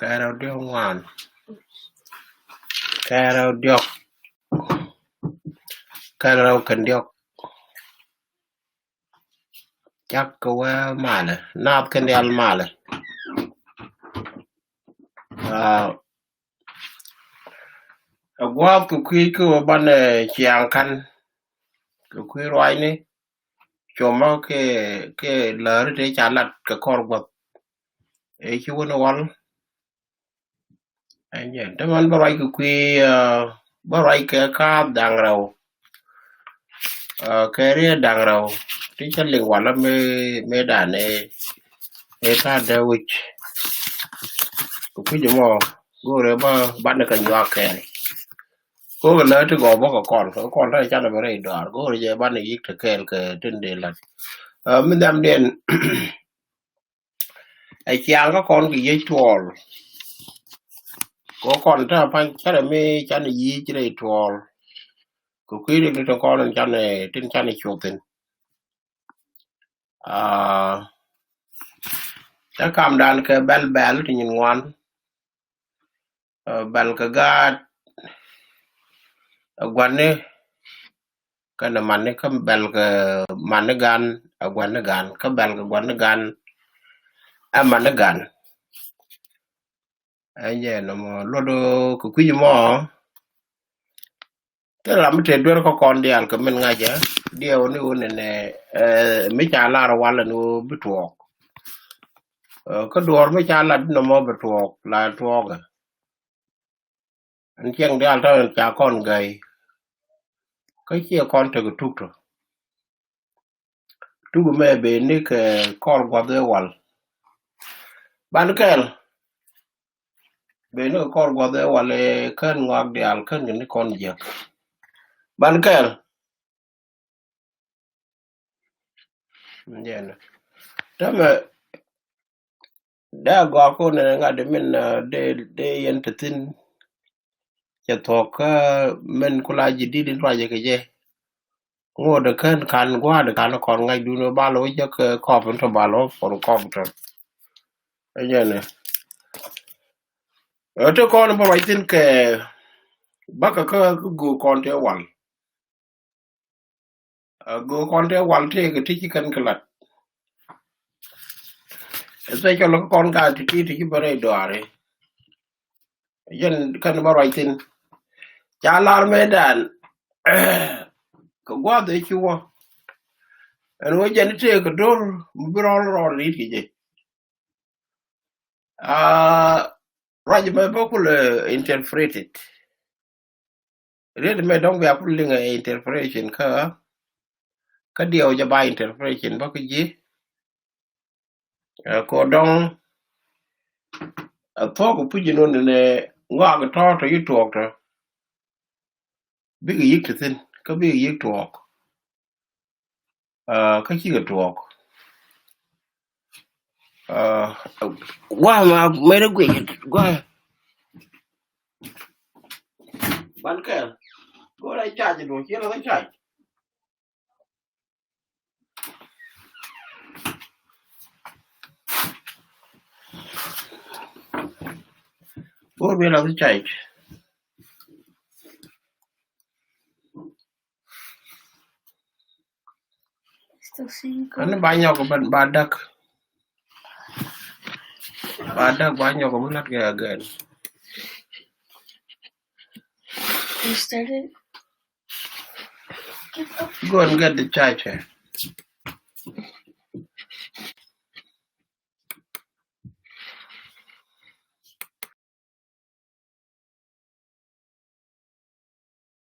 Karo diok wan. Karo diok. Karo kandiok. Chắc kowe male. Nap kandial male. Gwap ku kui ku ban chiang kan. Ku kui roi ni. Choma ke lỡ để chalat ka kor gwap. E chi wona wal. Anye. Taman barai ku kui barai ke ka dang rau. Ke ria dang rau. Ti chaling wala me dane. E ta de wich. Ku kui jumo. Gore ba ban ka nywa ke. Ko lỡ to go ba ka kon ta cha na bare dar. Gore je ban yik te kel ke tin de lat. Min dam den ai chiang có con cái dây chuột có con ta pan cha là me cha này yi chỉ đây chuột có quý được trong con cha này trên cha này chuột tin cha cam đàn cái bel thì nhìn ngoan bel cái gà quan này cái là man này cái bel cái man này gan quan này gan cái bel cái quan này gan man này gan anh vậy nó mà lo đồ có quý mà thế là mình đuổi có con đi ăn cái mình ngay chứ điều này này mấy cha la ra wala nó bị tuộc cái đuổi mấy cha la nó mà bị tuộc là tuộc anh chàng đi ăn thôi cha con gầy cái chia con từ cái trúc mẹ bên này cái con qua đây wal ban cái bên này con qua đây wal cái ngọc đi ăn cái con gì ban cái vậy nè đó mà đã gọi cô này ngay để mình để entertain cho thuộc mình cũng là gì đi đến rồi cái gì ngồi được kan qua được kan còn ngay du nó ba lối cho cái cọp nó ba lối còn cọp rồi cái gì nè ở chỗ con nó bảo tin cái bác cái gu con theo wal gu con theo wal thì cái thích cái lật sai cho nó con gà thì bare đồ rồi dân kan bảo tin cha lar me dan ko gwa de chuo en wo jen te ko dor bro ri ti je raj me bokul interpreted read me don't be pulling a interpretation ka dio ja ba interpretation ba ko ji ko dong to ko puji no ne ngwa ga to you talk to big yik tin ka big yik talk ka chi ga talk qua mà mấy đứa quỷ qua bán kẹo cô đây chạy thì đồ chia nó chạy cô biết là cái chạy nó bao nhiêu của bạn ba đắc bao nhiêu của mình lát gà gần. You started? Go and get the charger.